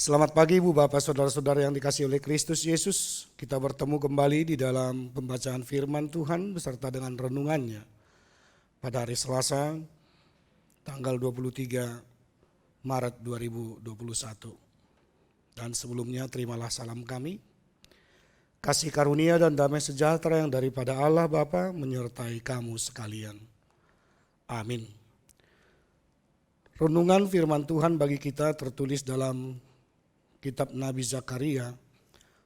Selamat pagi Ibu Bapak Saudara-saudara yang dikasihi oleh Kristus Yesus. Kita bertemu kembali di dalam pembacaan firman Tuhan beserta dengan renungannya pada hari Selasa tanggal 23 Maret 2021. Dan sebelumnya terimalah salam kami. Kasih karunia dan damai sejahtera yang daripada Allah Bapa menyertai kamu sekalian. Amin. Renungan firman Tuhan bagi kita tertulis dalam Kitab Nabi Zakaria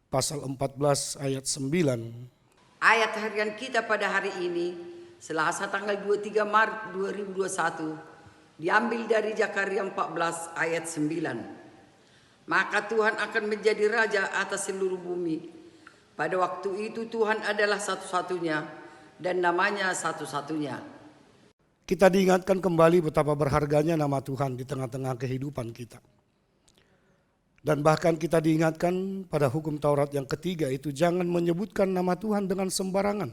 pasal 14 ayat 9. Ayat harian kita pada hari ini Selasa tanggal 23 Maret 2021 diambil dari Zakaria 14 ayat 9. Maka Tuhan akan menjadi raja atas seluruh bumi. Pada waktu itu Tuhan adalah satu-satunya dan namanya satu-satunya. Kita diingatkan kembali betapa berharganya nama Tuhan di tengah-tengah kehidupan kita. Dan bahkan kita diingatkan pada hukum Taurat yang ketiga itu jangan menyebutkan nama Tuhan dengan sembarangan.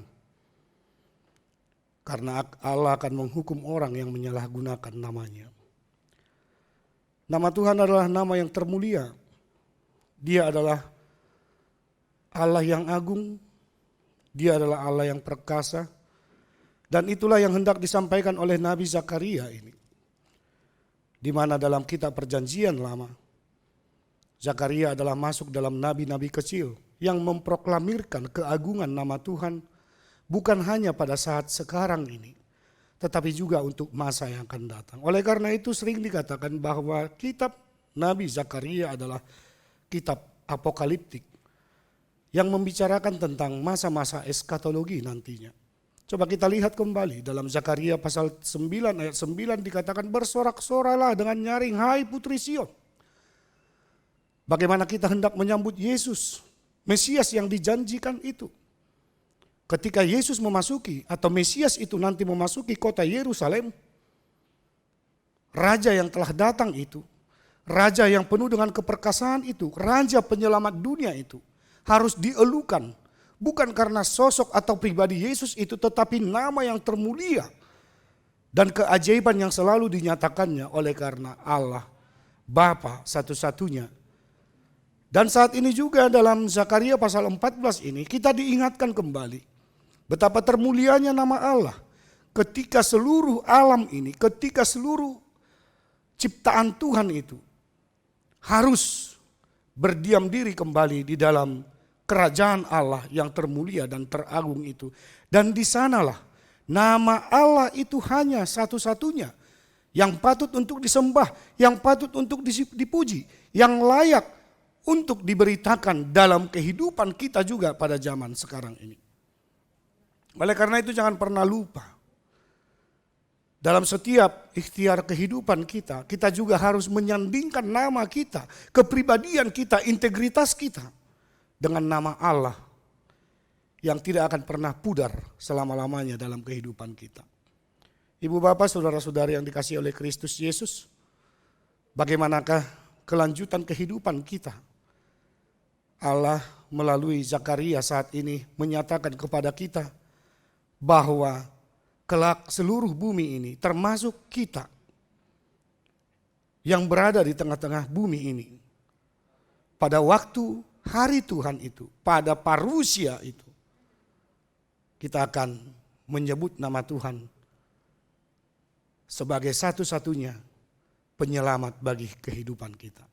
Karena Allah akan menghukum orang yang menyalahgunakan namanya. Nama Tuhan adalah nama yang termulia. Dia adalah Allah yang agung. Dia adalah Allah yang perkasa. Dan itulah yang hendak disampaikan oleh Nabi Zakaria ini. Di mana dalam kitab Perjanjian Lama, Zakaria adalah masuk dalam nabi-nabi kecil yang memproklamirkan keagungan nama Tuhan bukan hanya pada saat sekarang ini, tetapi juga untuk masa yang akan datang. Oleh karena itu sering dikatakan bahwa kitab Nabi Zakaria adalah kitab apokaliptik yang membicarakan tentang masa-masa eskatologi nantinya. Coba kita lihat kembali dalam Zakaria pasal 9 ayat 9 dikatakan bersorak-soralah dengan nyaring hai putri Sion. Bagaimana kita hendak menyambut Yesus, Mesias yang dijanjikan itu. Ketika Yesus memasuki atau Mesias itu nanti memasuki kota Yerusalem, Raja yang telah datang itu, Raja yang penuh dengan keperkasaan itu, Raja penyelamat dunia itu harus dielukan. Bukan karena sosok atau pribadi Yesus itu tetapi nama yang termulia dan keajaiban yang selalu dinyatakannya oleh karena Allah Bapa satu-satunya. Dan saat ini juga dalam Zakaria pasal 14 ini kita diingatkan kembali betapa termulianya nama Allah ketika seluruh alam ini, ketika seluruh ciptaan Tuhan itu harus berdiam diri kembali di dalam kerajaan Allah yang termulia dan teragung itu. Dan di sanalah nama Allah itu hanya satu-satunya yang patut untuk disembah, yang patut untuk dipuji, yang layak untuk diberitakan dalam kehidupan kita juga pada zaman sekarang ini. Oleh karena itu jangan pernah lupa. Dalam setiap ikhtiar kehidupan kita, kita juga harus menyandingkan nama kita, kepribadian kita, integritas kita dengan nama Allah yang tidak akan pernah pudar selama-lamanya dalam kehidupan kita. Ibu bapak, saudara-saudari yang dikasihi oleh Kristus Yesus, bagaimanakah kelanjutan kehidupan kita? Allah melalui Zakaria saat ini menyatakan kepada kita bahwa kelak seluruh bumi ini termasuk kita yang berada di tengah-tengah bumi ini. Pada waktu hari Tuhan itu, pada parusia itu, kita akan menyebut nama Tuhan sebagai satu-satunya penyelamat bagi kehidupan kita.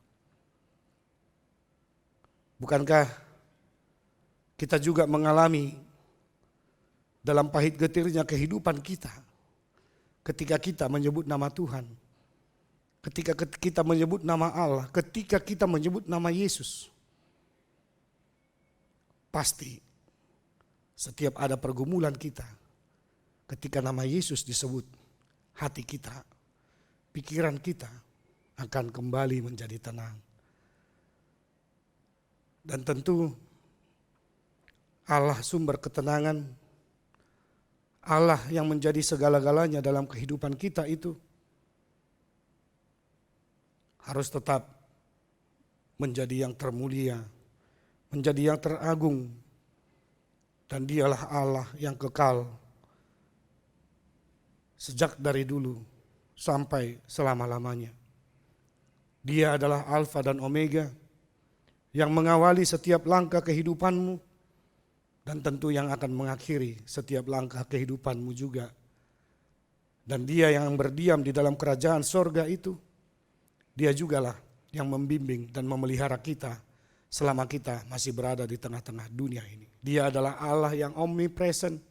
Bukankah kita juga mengalami dalam pahit getirnya kehidupan kita ketika kita menyebut nama Tuhan, ketika kita menyebut nama Allah, ketika kita menyebut nama Yesus. Pasti setiap ada pergumulan kita, ketika nama Yesus disebut, hati kita, pikiran kita akan kembali menjadi tenang. Dan tentu Allah sumber ketenangan, Allah yang menjadi segala-galanya dalam kehidupan kita itu harus tetap menjadi yang termulia, menjadi yang teragung. Dan dialah Allah yang kekal sejak dari dulu sampai selama-lamanya. Dia adalah Alfa dan Omega, yang mengawali setiap langkah kehidupanmu, dan tentu yang akan mengakhiri setiap langkah kehidupanmu juga. Dan Dia yang berdiam di dalam kerajaan sorga itu, Dia jugalah yang membimbing dan memelihara kita selama kita masih berada di tengah-tengah dunia ini. Dia adalah Allah yang omnipresent,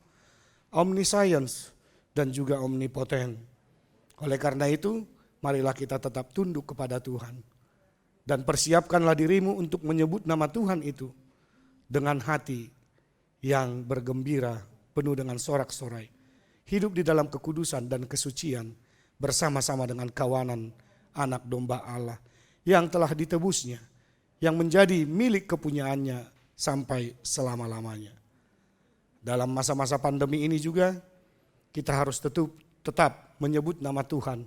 omniscience, dan juga omnipotent. Oleh karena itu, marilah kita tetap tunduk kepada Tuhan. Dan persiapkanlah dirimu untuk menyebut nama Tuhan itu dengan hati yang bergembira, penuh dengan sorak-sorai. Hidup di dalam kekudusan dan kesucian bersama-sama dengan kawanan anak domba Allah yang telah ditebusnya, yang menjadi milik kepunyaannya sampai selama-lamanya. Dalam masa-masa pandemi ini juga kita harus tetap menyebut nama Tuhan,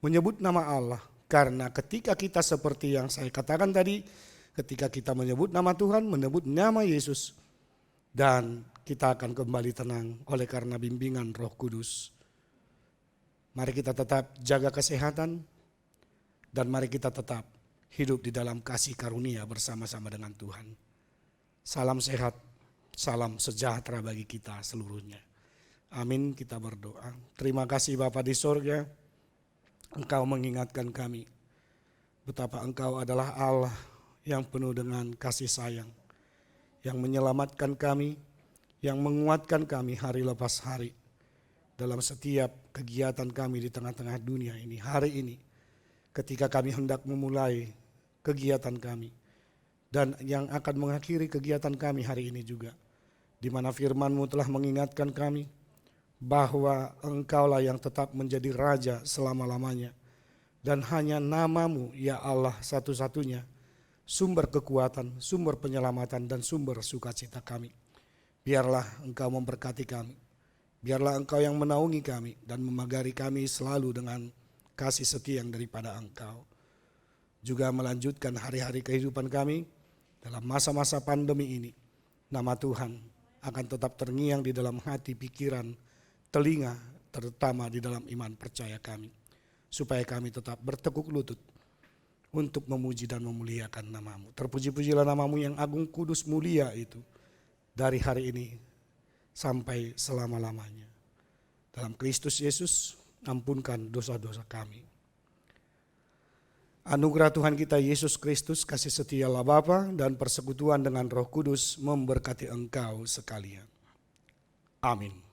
menyebut nama Allah. Karena ketika kita seperti yang saya katakan tadi, ketika kita menyebut nama Tuhan, menyebut nama Yesus, dan kita akan kembali tenang oleh karena bimbingan Roh Kudus. Mari kita tetap jaga kesehatan, dan mari kita tetap hidup di dalam kasih karunia bersama-sama dengan Tuhan. Salam sehat, salam sejahtera bagi kita seluruhnya. Amin, kita berdoa. Terima kasih Bapa di sorga, Engkau mengingatkan kami betapa Engkau adalah Allah yang penuh dengan kasih sayang, yang menyelamatkan kami, yang menguatkan kami hari lepas hari dalam setiap kegiatan kami di tengah-tengah dunia ini. Hari ini ketika kami hendak memulai kegiatan kami dan yang akan mengakhiri kegiatan kami hari ini juga, di mana firman-Mu telah mengingatkan kami bahwa Engkaulah yang tetap menjadi Raja selama-lamanya, dan hanya nama-Mu ya Allah satu-satunya sumber kekuatan, sumber penyelamatan, dan sumber sukacita kami. Biarlah Engkau memberkati kami, biarlah Engkau yang menaungi kami dan memagari kami selalu dengan kasih setia yang daripada Engkau. Juga melanjutkan hari-hari kehidupan kami dalam masa-masa pandemi ini. Nama Tuhan akan tetap terngiang di dalam hati, pikiran, telinga, terutama di dalam iman percaya kami. Supaya kami tetap bertekuk lutut untuk memuji dan memuliakan nama-Mu. Terpuji-pujilah nama-Mu yang agung, kudus, mulia itu, dari hari ini sampai selama-lamanya. Dalam Kristus Yesus, ampunkan dosa-dosa kami. Anugerah Tuhan kita Yesus Kristus, kasih setia Allah Bapa, dan persekutuan dengan Roh Kudus memberkati engkau sekalian. Amin.